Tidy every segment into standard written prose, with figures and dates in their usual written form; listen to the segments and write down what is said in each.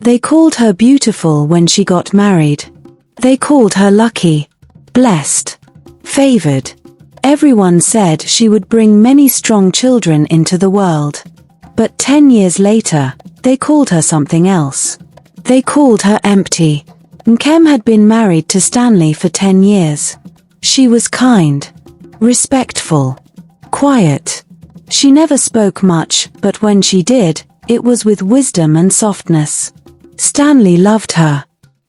They called her beautiful when she got married. They called her lucky, blessed, favored. Everyone said she would bring many strong children into the world. But 10 years later, they called her something else. They called her empty. Nkem had been married to Stanley for 10 years. She was kind, respectful, quiet. She never spoke much, but when she did, it was with wisdom and softness. Stanley loved her.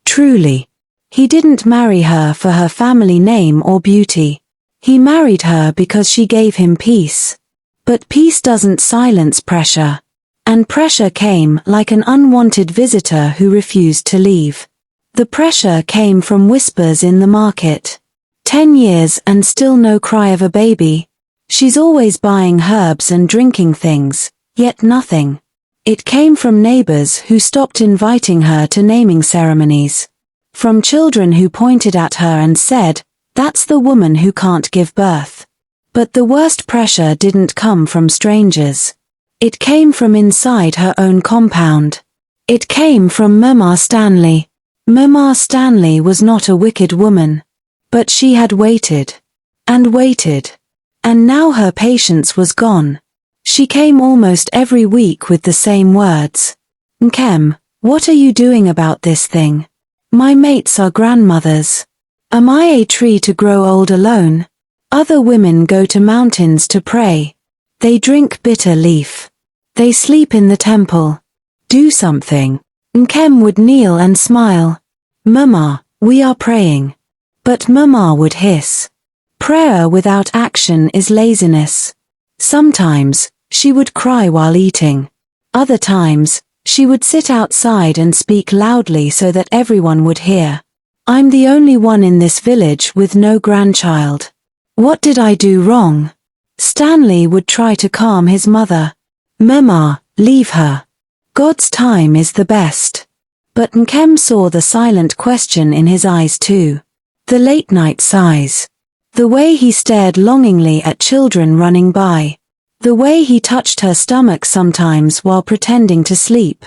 Truly. He didn't marry her for her family name or beauty. He married her because she gave him peace. But peace doesn't silence pressure. And pressure came like an unwanted visitor who refused to leave. The pressure came from whispers in the market. 10 years and still no cry of a baby. She's always buying herbs and drinking things, yet nothing. It came from neighbors who stopped inviting her to naming ceremonies. From children who pointed at her and said, "That's the woman who can't give birth." But the worst pressure didn't come from strangers. It came from inside her own compound. It came from Mama Stanley. Mama Stanley was not a wicked woman. But she had waited. And waited. And now her patience was gone. She came almost every week with the same words. "Nkem, what are you doing about this thing? My mates are grandmothers. Am I a tree to grow old alone? Other women go to mountains to pray. They drink bitter leaf. They sleep in the temple. Do something." Nkem would kneel and smile. "Mama, we are praying." But Mama would hiss. Prayer without action is laziness. Sometimes, she would cry while eating. Other times, she would sit outside and speak loudly so that everyone would hear. "I'm the only one in this village with no grandchild. What did I do wrong?" Stanley would try to calm his mother. "Mama, leave her. God's time is the best." But Nkem saw the silent question in his eyes too. The late-night sighs. The way he stared longingly at children running by. The way he touched her stomach sometimes while pretending to sleep.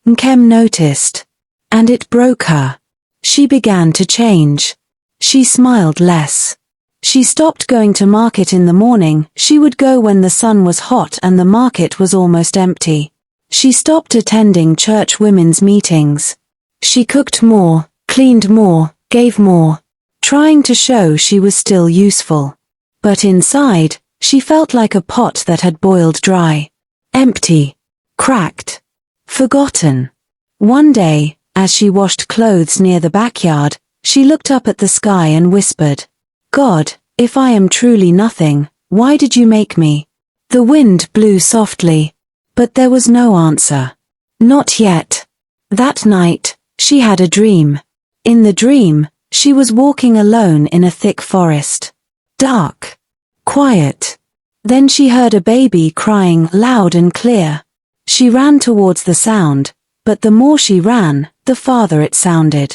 Nkem noticed. And it broke her. She began to change. She smiled less. She stopped going to market in the morning. She would go when the sun was hot and the market was almost empty. She stopped attending church women's meetings. She cooked more, cleaned more, gave more, trying to show she was still useful. But inside, she felt like a pot that had boiled dry. Empty. Cracked. Forgotten. One day, as she washed clothes near the backyard, she looked up at the sky and whispered, "God, if I am truly nothing, why did you make me?" The wind blew softly. But there was no answer. Not yet. That night, she had a dream. In the dream, she was walking alone in a thick forest. Dark. Quiet. Then she heard a baby crying loud and clear. She ran towards the sound, but the more she ran, the farther it sounded.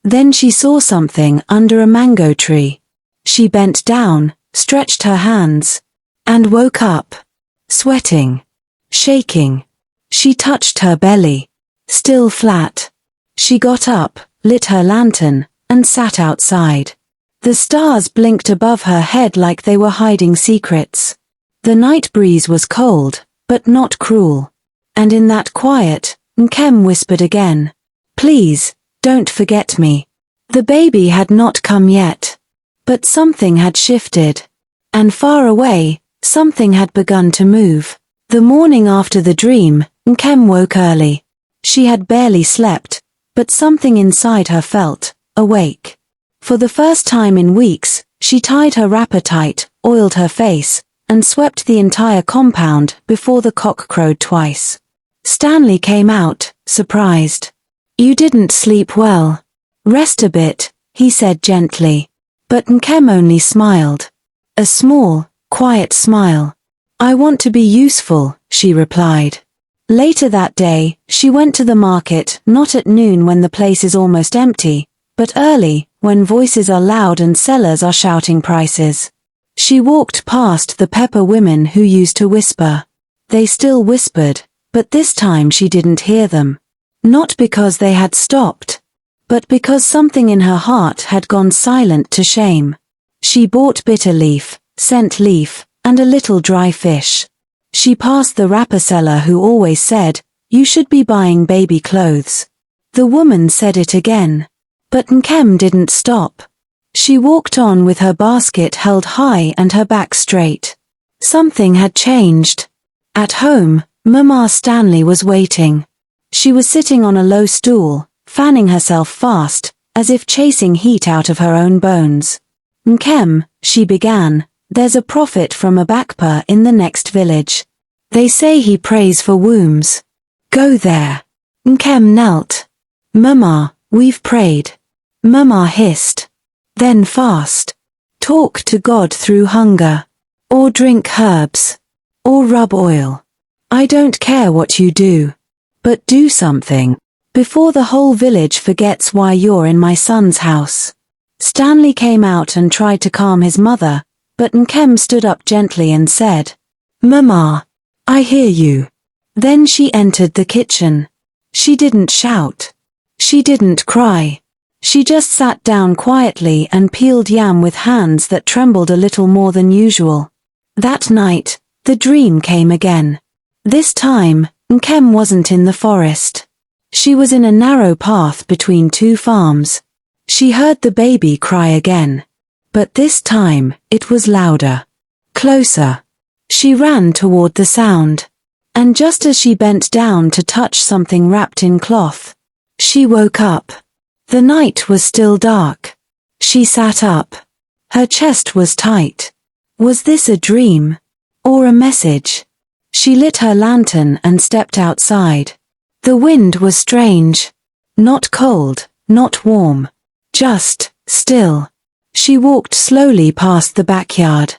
Then she saw something under a mango tree. She bent down, stretched her hands, and woke up. Sweating. Shaking. She touched her belly. Still flat. She got up, lit her lantern, and sat outside. The stars blinked above her head like they were hiding secrets. The night breeze was cold, but not cruel. And in that quiet, Nkem whispered again, "Please, don't forget me." The baby had not come yet. But something had shifted. And far away, something had begun to move. The morning after the dream, Nkem woke early. She had barely slept, but something inside her felt awake. For the first time in weeks, she tied her wrapper tight, oiled her face, and swept the entire compound before the cock crowed twice. Stanley came out, surprised. "You didn't sleep well. Rest a bit," he said gently. But Nkem only smiled. A small, quiet smile. "I want to be useful," she replied. Later that day, she went to the market, not at noon when the place is almost empty, but early, when voices are loud and sellers are shouting prices. She walked past the pepper women who used to whisper. They still whispered, but this time she didn't hear them. Not because they had stopped, but because something in her heart had gone silent to shame. She bought bitter leaf, scent leaf, and a little dry fish. She passed the wrapper seller who always said, "You should be buying baby clothes." The woman said it again. But Nkem didn't stop. She walked on with her basket held high and her back straight. Something had changed. At home, Mama Stanley was waiting. She was sitting on a low stool, fanning herself fast, as if chasing heat out of her own bones. "Nkem," she began, "there's a prophet from Agba in the next village. They say he prays for wombs. Go there." Nkem knelt. "Mama, we've prayed." Mama hissed. "Then fast. Talk to God through hunger. Or drink herbs. Or rub oil. I don't care what you do. But do something, before the whole village forgets why you're in my son's house." Stanley came out and tried to calm his mother, but Nkem stood up gently and said, "Mama, I hear you." Then she entered the kitchen. She didn't shout. She didn't cry. She just sat down quietly and peeled yam with hands that trembled a little more than usual. That night, the dream came again. This time, Nkem wasn't in the forest. She was in a narrow path between two farms. She heard the baby cry again. But this time, it was louder. Closer. She ran toward the sound. And just as she bent down to touch something wrapped in cloth, she woke up. The night was still dark. She sat up. Her chest was tight. Was this a dream? Or a message? She lit her lantern and stepped outside. The wind was strange. Not cold, not warm. Just still. She walked slowly past the backyard.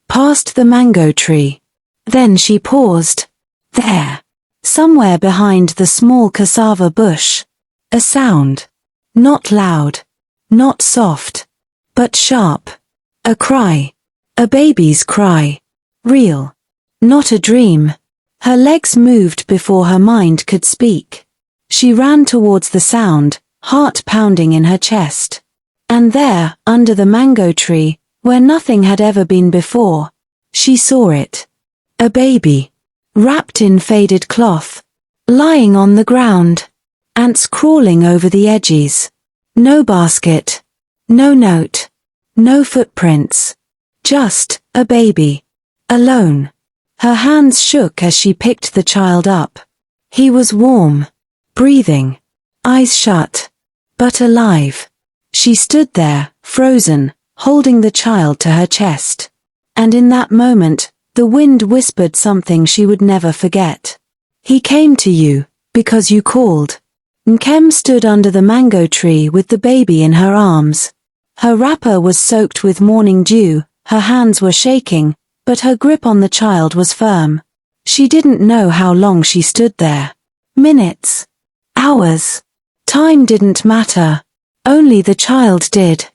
Past the mango tree. Then she paused. There. Somewhere behind the small cassava bush. A sound. Not loud. Not soft. But sharp. A cry. A baby's cry. Real. Not a dream. Her legs moved before her mind could speak. She ran towards the sound, heart pounding in her chest. And there, under the mango tree, where nothing had ever been before, she saw it. A baby. Wrapped in faded cloth. Lying on the ground. Ants crawling over the edges. No basket. No note. No footprints. Just a baby. Alone. Her hands shook as she picked the child up. He was warm. Breathing. Eyes shut. But alive. She stood there, frozen, holding the child to her chest. And in that moment, the wind whispered something she would never forget. He came to you, because you called. Nkem stood under the mango tree with the baby in her arms. Her wrapper was soaked with morning dew, her hands were shaking, but her grip on the child was firm. She didn't know how long she stood there. Minutes. Hours. Time didn't matter. Only the child did.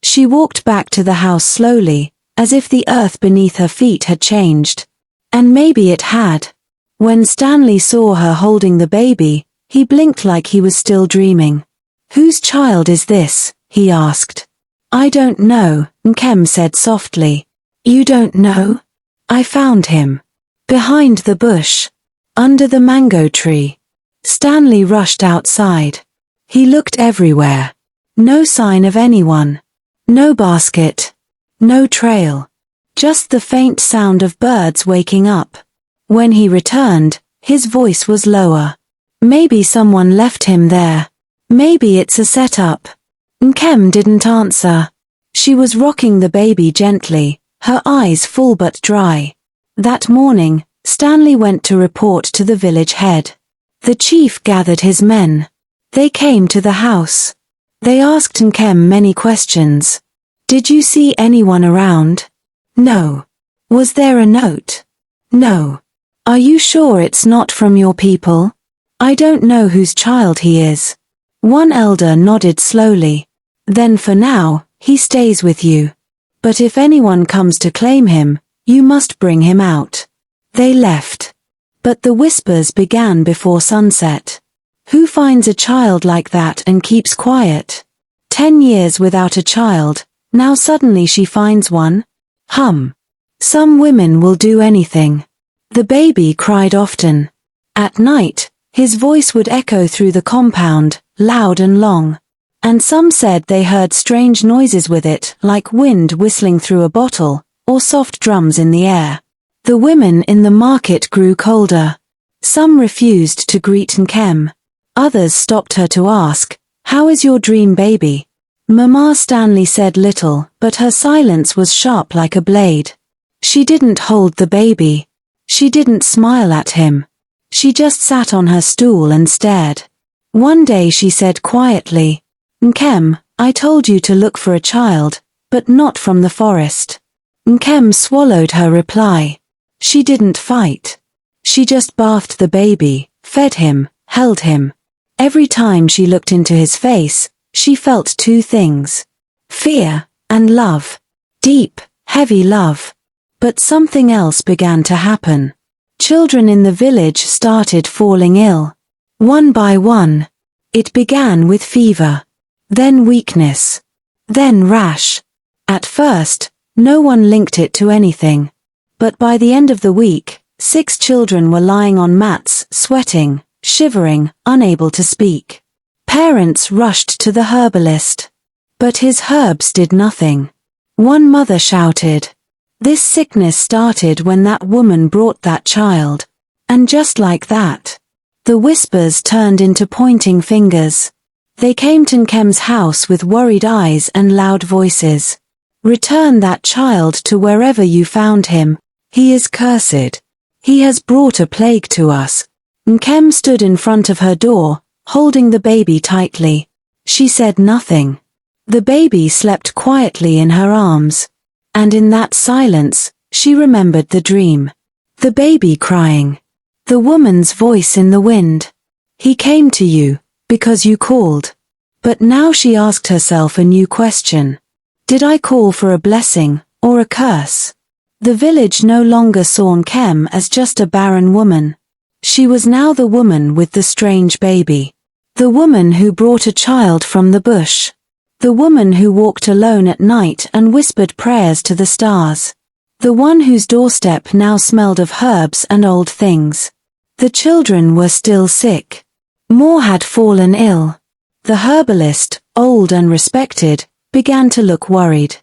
She walked back to the house slowly, as if the earth beneath her feet had changed. And maybe it had. When Stanley saw her holding the baby, he blinked like he was still dreaming. "Whose child is this?" he asked. "I don't know," Nkem said softly. "You don't know? I found him. Behind the bush. Under the mango tree." Stanley rushed outside. He looked everywhere. No sign of anyone. No basket. No trail. Just the faint sound of birds waking up. When he returned, his voice was lower. "Maybe someone left him there. Maybe it's a setup." Nkem didn't answer. She was rocking the baby gently, her eyes full but dry. That morning, Stanley went to report to the village head. The chief gathered his men. They came to the house. They asked Nkem many questions. "Did you see anyone around?" "No." "Was there a note?" "No." "Are you sure it's not from your people?" "I don't know whose child he is." One elder nodded slowly. "Then for now, he stays with you. But if anyone comes to claim him, you must bring him out." They left. But the whispers began before sunset. Who finds a child like that and keeps quiet? 10 years without a child, now suddenly she finds one? Some women will do anything. The baby cried often. At night, his voice would echo through the compound, loud and long. And some said they heard strange noises with it, like wind whistling through a bottle, or soft drums in the air. The women in the market grew colder. Some refused to greet Nkem. Others stopped her to ask, "How is your dream baby?" Mama Stanley said little, but her silence was sharp like a blade. She didn't hold the baby. She didn't smile at him. She just sat on her stool and stared. One day she said quietly, "Nkem, I told you to look for a child, but not from the forest." Nkem swallowed her reply. She didn't fight. She just bathed the baby, fed him, held him. Every time she looked into his face, she felt two things: fear and love. Deep, heavy love. But something else began to happen. Children in the village started falling ill. One by one. It began with fever. Then weakness. Then rash. At first, no one linked it to anything. But by the end of the week, 6 children were lying on mats, sweating, shivering, unable to speak. Parents rushed to the herbalist. But his herbs did nothing. One mother shouted, "This sickness started when that woman brought that child." And just like that, the whispers turned into pointing fingers. They came to Nkem's house with worried eyes and loud voices. "Return that child to wherever you found him. He is cursed. He has brought a plague to us." Nkem stood in front of her door, holding the baby tightly. She said nothing. The baby slept quietly in her arms. And in that silence, she remembered the dream. The baby crying. The woman's voice in the wind. He came to you, because you called. But now she asked herself a new question. Did I call for a blessing, or a curse? The village no longer saw Nkem as just a barren woman. She was now the woman with the strange baby. The woman who brought a child from the bush. The woman who walked alone at night and whispered prayers to the stars. The one whose doorstep now smelled of herbs and old things. The children were still sick. More had fallen ill. The herbalist, old and respected, began to look worried.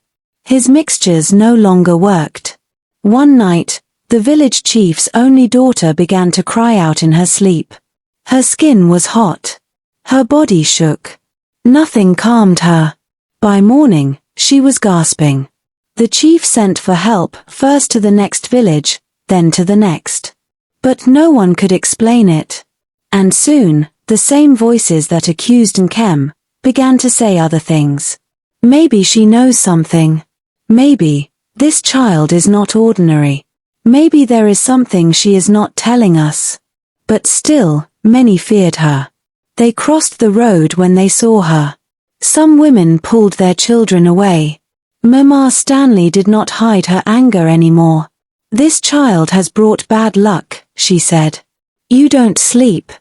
His mixtures no longer worked. One night, the village chief's only daughter began to cry out in her sleep. Her skin was hot. Her body shook. Nothing calmed her. By morning, she was gasping. The chief sent for help, first to the next village, then to the next. But no one could explain it. And soon, the same voices that accused Nkem began to say other things. Maybe she knows something. Maybe this child is not ordinary. Maybe there is something she is not telling us. But still, many feared her. They crossed the road when they saw her. Some women pulled their children away. Mama Stanley did not hide her anger anymore. "This child has brought bad luck," she said. "You don't sleep.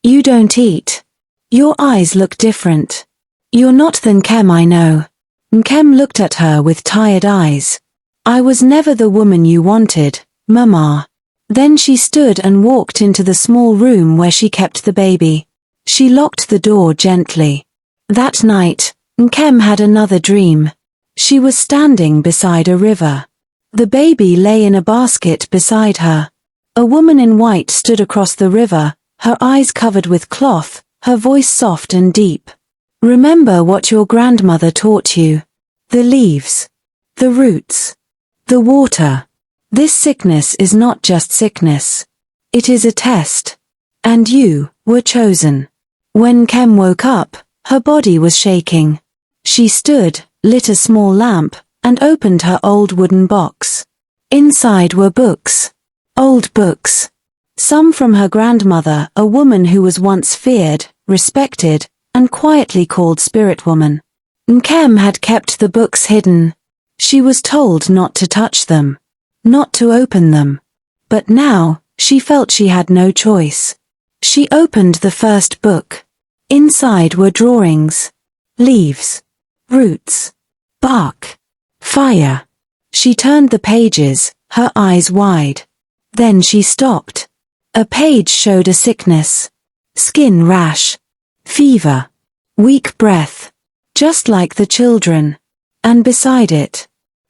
You don't eat. Your eyes look different. You're not the Nkem I know." Nkem looked at her with tired eyes. "I was never the woman you wanted, Mama." Then she stood and walked into the small room where she kept the baby. She locked the door gently. That night, Nkem had another dream. She was standing beside a river. The baby lay in a basket beside her. A woman in white stood across the river, her eyes covered with cloth, her voice soft and deep. "Remember what your grandmother taught you. The leaves. The roots. The water. This sickness is not just sickness. It is a test. And you were chosen." When Nkem woke up, her body was shaking. She stood, lit a small lamp, and opened her old wooden box. Inside were books. Old books. Some from her grandmother, a woman who was once feared, respected, and quietly called Spirit Woman. Nkem had kept the books hidden. She was told not to touch them, not to open them. But now, she felt she had no choice. She opened the first book. Inside were drawings, leaves, roots, bark, fire. She turned the pages, her eyes wide. Then she stopped. A page showed a sickness. Skin rash, fever, weak breath, just like the children. And beside it,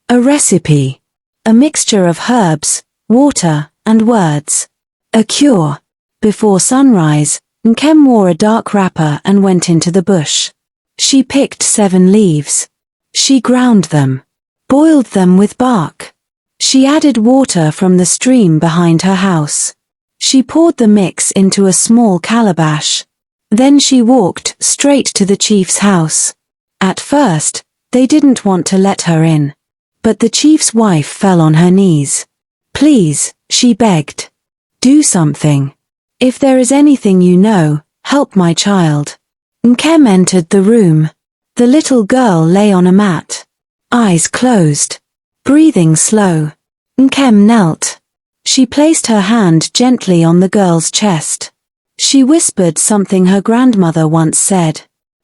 a recipe, a mixture of herbs, water, and words. A cure. Before sunrise, Nkem wore a dark wrapper and went into the bush. She picked 7 leaves. She ground them, boiled them with bark. She added water from the stream behind her house. She poured the mix into a small calabash. Then she walked straight to the chief's house. At first, they didn't want to let her in. But the chief's wife fell on her knees. Please, she begged. Do something. If there is anything you know, help my child. Nkem entered the room. The little girl lay on a mat. Eyes closed. Breathing slow. Nkem knelt. She placed her hand gently on the girl's chest. She whispered something her grandmother once said.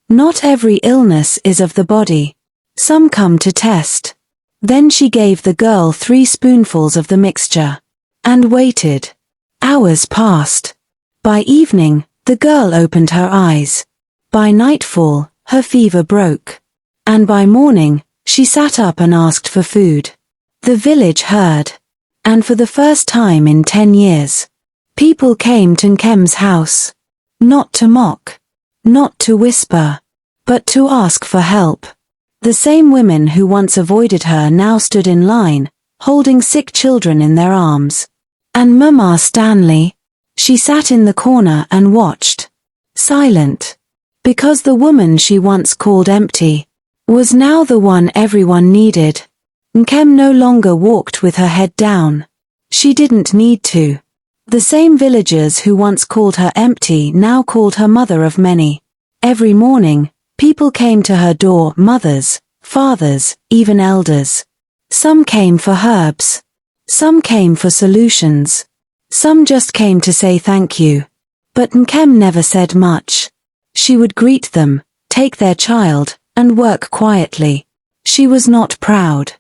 Not every illness is of the body. Some come to test. Then she gave the girl 3 spoonfuls of the mixture. And waited. Hours passed. By evening, the girl opened her eyes. By nightfall, her fever broke. And by morning, she sat up and asked for food. The village heard. And for the first time in 10 years, people came to Nkem's house. Not to mock. Not to whisper. But to ask for help. The same women who once avoided her now stood in line, holding sick children in their arms. And Mama Stanley? She sat in the corner and watched. Silent. Because the woman she once called empty was now the one everyone needed. Nkem no longer walked with her head down. She didn't need to. The same villagers who once called her empty now called her mother of many. Every morning, people came to her door, mothers, fathers, even elders. Some came for herbs. Some came for solutions. Some just came to say thank you. But Nkem never said much. She would greet them, take their child, and work quietly. She was not proud.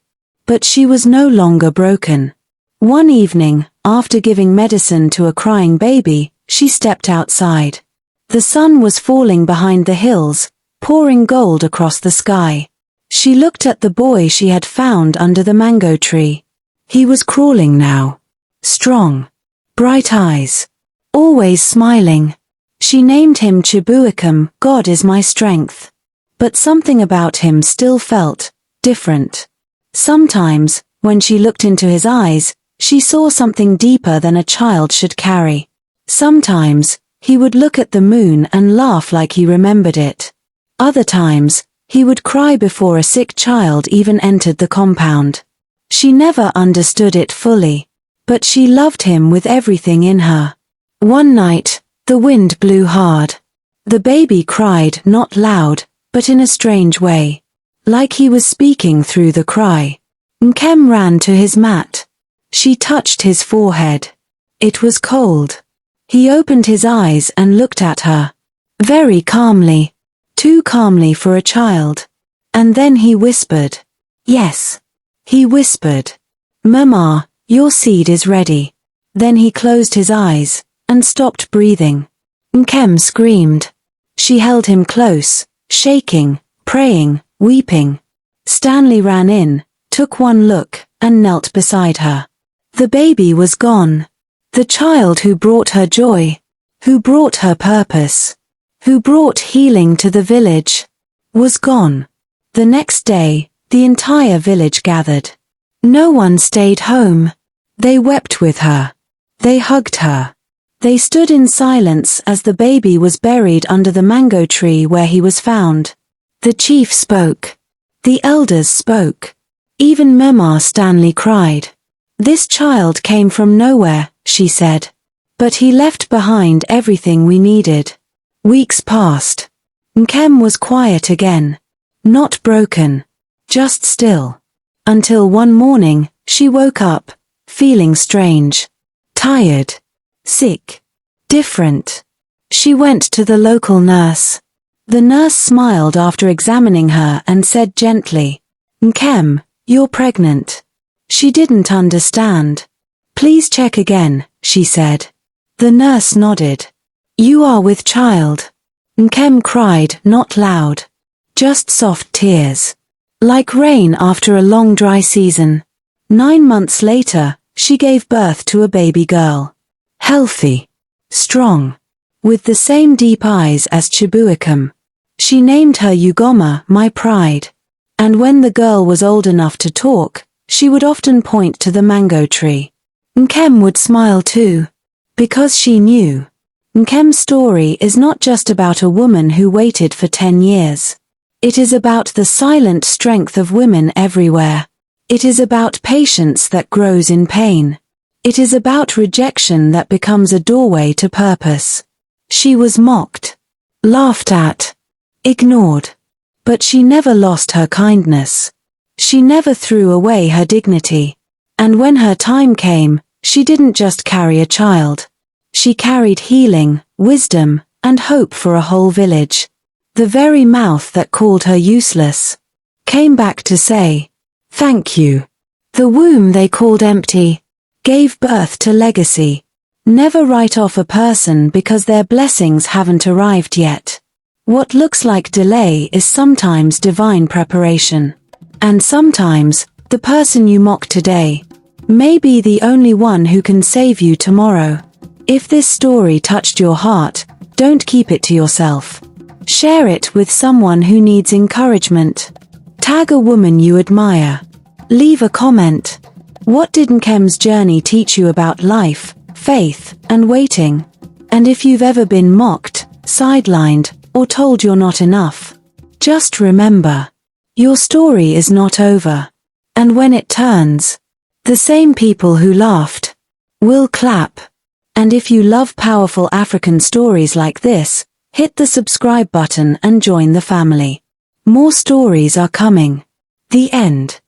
But she was no longer broken. One evening, after giving medicine to a crying baby, she stepped outside. The sun was falling behind the hills, pouring gold across the sky. She looked at the boy she had found under the mango tree. He was crawling now. Strong. Bright eyes. Always smiling. She named him Chibuikum, God is my strength. But something about him still felt different. Sometimes, when she looked into his eyes, she saw something deeper than a child should carry. Sometimes, he would look at the moon and laugh like he remembered it. Other times, he would cry before a sick child even entered the compound. She never understood it fully. But she loved him with everything in her. One night, the wind blew hard. The baby cried not loud, but in a strange way. Like he was speaking through the cry. Nkem ran to his mat. She touched his forehead. It was cold. He opened his eyes and looked at her. Very calmly. Too calmly for a child. And then he whispered. Yes. He whispered. Mama, your seed is ready. Then he closed his eyes and stopped breathing. Nkem screamed. She held him close, shaking, praying, weeping. Stanley ran in, took one look, and knelt beside her. The baby was gone. The child who brought her joy, who brought her purpose, who brought healing to the village, was gone. The next day, the entire village gathered. No one stayed home. They wept with her. They hugged her. They stood in silence as the baby was buried under the mango tree where he was found. The chief spoke. The elders spoke. Even Mama Stanley cried. This child came from nowhere, she said. But he left behind everything we needed. Weeks passed. Nkem was quiet again. Not broken. Just still. Until one morning, she woke up, feeling strange. Tired. Sick. Different. She went to the local nurse. The nurse smiled after examining her and said gently, "Nkem, you're pregnant." She didn't understand. "Please check again," she said. The nurse nodded. "You are with child." Nkem cried, not loud. Just soft tears. Like rain after a long dry season. 9 months later, she gave birth to a baby girl. Healthy. Strong. With the same deep eyes as Chibuikem. She named her Ugoma, my pride. And when the girl was old enough to talk, she would often point to the mango tree. Nkem would smile too. Because she knew. Nkem's story is not just about a woman who waited for 10 years. It is about the silent strength of women everywhere. It is about patience that grows in pain. It is about rejection that becomes a doorway to purpose. She was mocked, laughed at, ignored. But she never lost her kindness. She never threw away her dignity. And when her time came, she didn't just carry a child. She carried healing, wisdom, and hope for a whole village. The very mouth that called her useless came back to say, "Thank you." The womb they called empty gave birth to legacy. Never write off a person because their blessings haven't arrived yet. What looks like delay is sometimes divine preparation. And sometimes, the person you mock today may be the only one who can save you tomorrow. If this story touched your heart, don't keep it to yourself. Share it with someone who needs encouragement. Tag a woman you admire. Leave a comment. What did Nkem's journey teach you about life, faith, and waiting? And if you've ever been mocked, sidelined, or told you're not enough, just remember, your story is not over. And when it turns, the same people who laughed will clap. And if you love powerful African stories like this, hit the subscribe button and join the family. More stories are coming. The end.